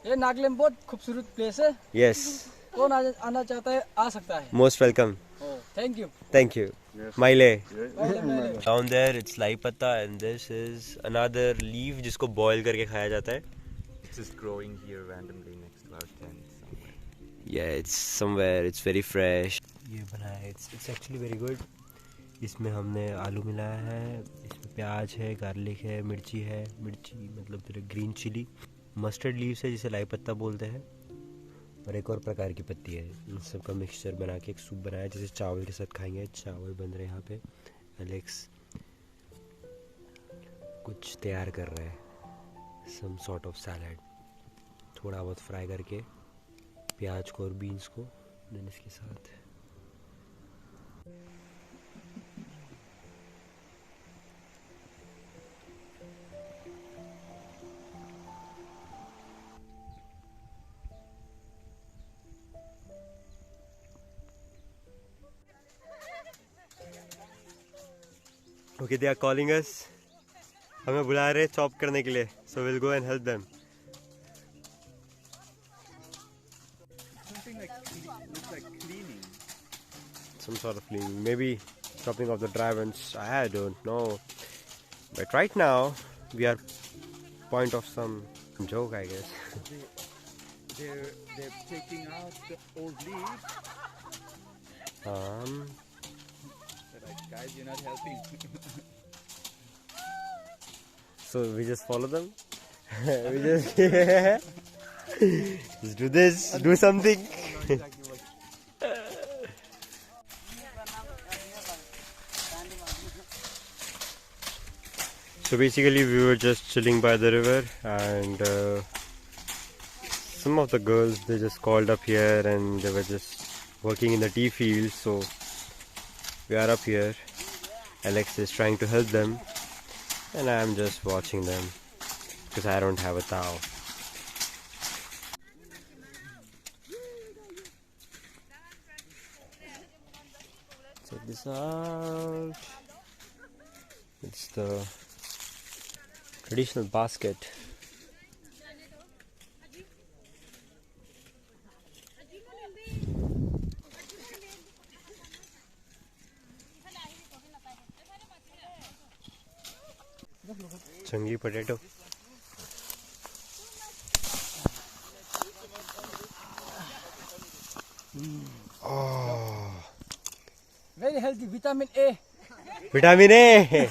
ये नागालैंड बहुत खूबसूरत प्लेस है. Yes. कौन आना चाहता है आ सकता है. Most welcome. Thank you. Thank you. Maile. Maile. Down there it's लाई पत्ता and this is another leaf जिसको boil करके खाया जाता है. It's just growing here randomly next to our tent somewhere. Yeah, it's somewhere. It's very fresh. ये बना है. It's actually very good. इसमें हमने आलू मिलाया है. इसमें प्याज है, गार्लिक है, मिर्ची है. मिर्ची मतलब तेरे ग्रीन चिली. मस्टर्ड लीव्स है जिसे लाई पत्ता बोलते हैं. और एक और प्रकार की पत्ती है. इन सब का मिक्सचर बना के एक सूप बनाया जिसे चावल के साथ खाएंगे. चावल बन रहे हैं यहाँ पे. एलेक्स कुछ तैयार कर रहा है. Some sort of salad. थोड़ा बहुत फ्राई करके प्याज को और बीन्स को देन इसके साथ. Okay, they are calling us. हमें बुला रहे चॉप करने के लिए. So we'll go and help them. Something looks like cleaning. Some sort of cleaning. Maybe chopping off the dry ones. I don't know. But right now we are point of some joke, I guess. They're taking out the old leaves. They're like, guys, you're not helping. So we just follow them. We just just do this. Do something. So basically we were just chilling by the river and some of the girls, they just called up here and they were just working in the tea field. So we are up here. Alex is trying to help them and I'm just watching them because I don't have a towel. Check this out. It's the traditional basket. Changi potato. Oh. Very healthy. Vitamin A. Vitamin A.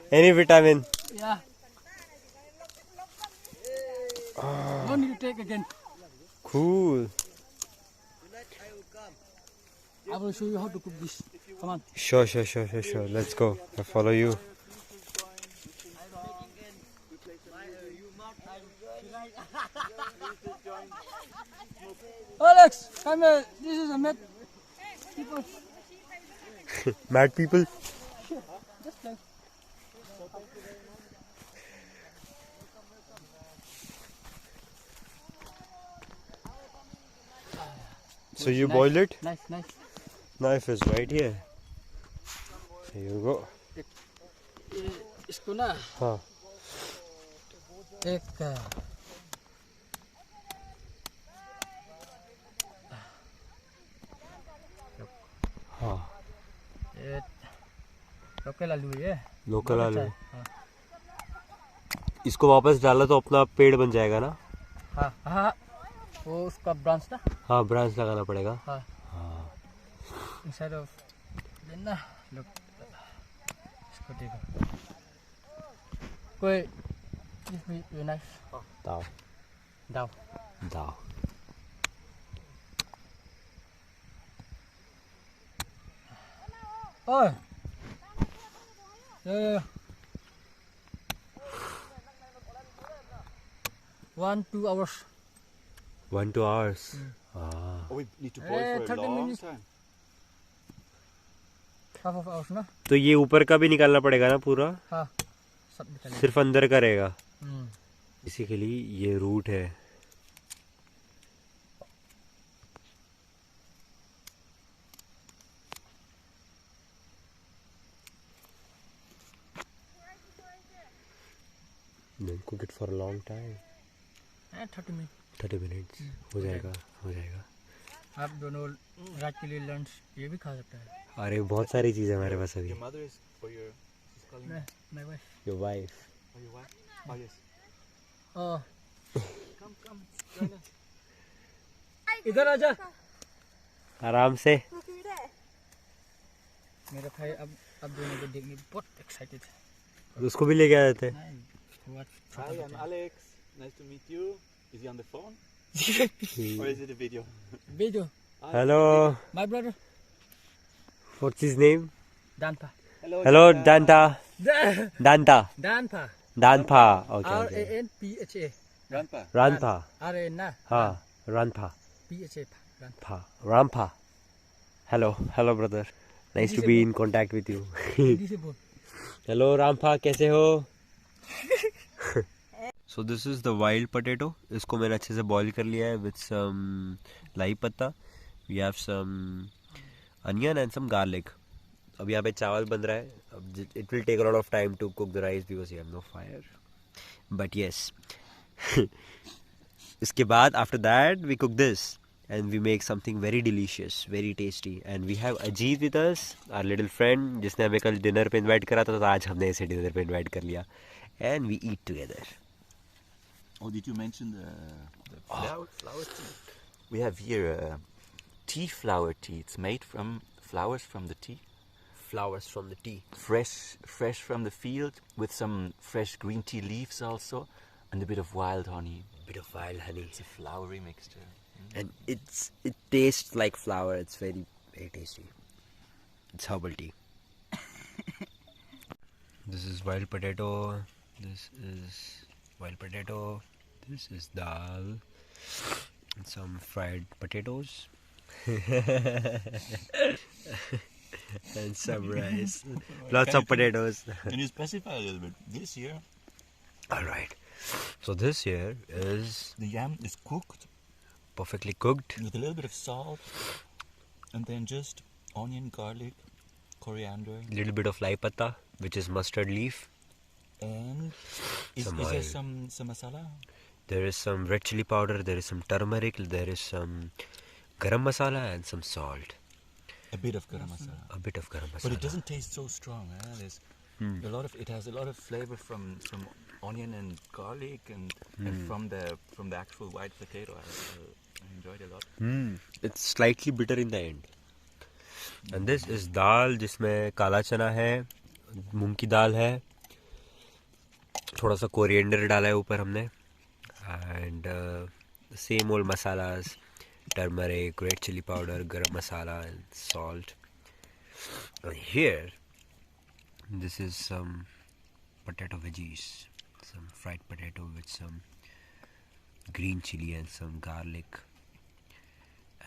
Any vitamin. Yeah. No need to take again. Cool. I will show you how to cook this. Come on. Sure. Let's go. I follow you. Alex, come here. This is a mad people. Mad people. Just like. So you boiled it? Nice. Knife is right here. Here you go. इसको ना हाँ. एक हाँ. Local आलू है. Local आलू. हाँ. इसको वापस डाला तो अपना पेड़ बन जाएगा ना? हाँ. वो उसका ब्रांच ना. हाँ, ब्रांच लगाना पड़ेगा. हाँ. Inside of ना look. इसको देखो. कोई give me your knife. Dao. Oh. Yeah. 1-2 hours. 1-2 hours. Oh, we need to boil for a 30 long minutes. time. Half of hours ना. तो ये ऊपर का भी निकालना पड़ेगा ना पूरा? हाँ. सब निकालेंगे. सिर्फ अंदर का रहेगा. बेसिकली ये रूट है. Then cook it for a long time. 30 minute 30 minutes हो जाएगा आप दोनों रात के लिए लंच ये भी खा सकते हैं. अरे बहुत सारी चीज़ है हमारे पास अभी. Your mother is for your. She's calling you. My wife. Your wife. Oh, your wife. Oh yes. Oh, Come, join us. इधर आजा. आराम से. मेरा भाई अब दोनों को देखने बहुत एक्साइटेड है. उसको भी लेके आ जाते हैं. Hi, I'm Alex. Nice to meet you. Is he on the phone? Or is it a video? Video. Hello. My brother. What's his name? Danpa. Hello डांटा. डांटा. Danpa. Okay. RANPHA. Grandpa. Ranpa. RAN ना. हाँ Ranpa. PHA. Rampa. Hello brother. Nice to be in contact with you. Hindi से बोल. Hello Rampa कैसे हो? So this is the wild potato. इसको मैंने अच्छे से बॉईल कर लिया है विद सम लाई पत्ता. We have some onion and some garlic. अब यहाँ पे चावल बन रहा है. अब it will take a lot of time to cook the rice because you have no fire but yes. इसके बाद after that we cook this and we make something very delicious, very tasty. And we have Ajit with us, our little friend, जिसने हमें कल dinner पे invite करा था, तो आज हमने इसे डिनर पे इनवाइट कर लिया. And we eat together. Oh, did you mention the flower tea? We have here tea flower tea. It's made from flowers from the tea. Flowers from the tea. Fresh from the field with some fresh green tea leaves also, and a bit of wild honey. It's a flowery mixture. And it tastes like flower. It's very, very tasty. It's herbal tea. This is wild potato. This is wild potato. This is dal. And some fried potatoes. And some rice. Lots of potatoes. Can you specify a little bit? This here. Alright. So this here is The yam is cooked. perfectly cooked. With a little bit of salt, and then just onion, garlic, coriander, Little bit of lai patta, which is mustard leaf. and is Some there oil. some masala? There is some red chili powder. There is some turmeric. There is some garam masala and some salt. A bit of garam masala. A bit of garam masala. But it doesn't taste so strong. There's a lot of it has a lot of flavor from onion and garlic and from the actual white potato. I enjoyed a lot. It's slightly bitter in the end. And this is dal जिसमें काला चना है, मूंग की दाल है, थोड़ा सा coriander डाला है ऊपर हमने, and the same old masalas, turmeric, red chili powder, garam masala and salt. And here, this is some potato veggies, some fried potato with some green chili and some garlic.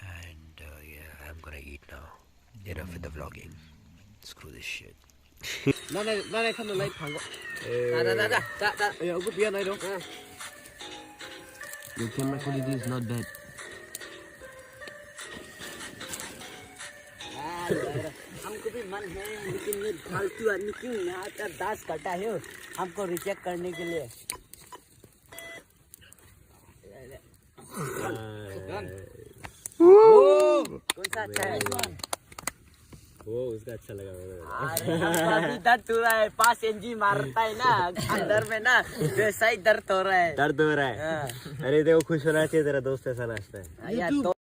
And yeah, I'm gonna eat now. Enough with the vlogging. Screw this shit. 나네 칸도 라이트 한 거. 나. 야, 이거 미안해 너. Your camera quality is not bad. हमको भी मन है लेकिन ये फालतू आदमी क्यों यहाँ का दास कटा है हमको रिजेक्ट करने के लिए. कौन सा अच्छा है? वो उसका अच्छा लगा मेरे. अरे अभी दर्द हो रहा है 5 NG मारता है ना अंदर में ना वैसा ही दर्द हो रहा है. दर्द हो रहा है. अरे देखो खुश होना चाहिए, तेरा दोस्त ऐसा नाचता है. यार तो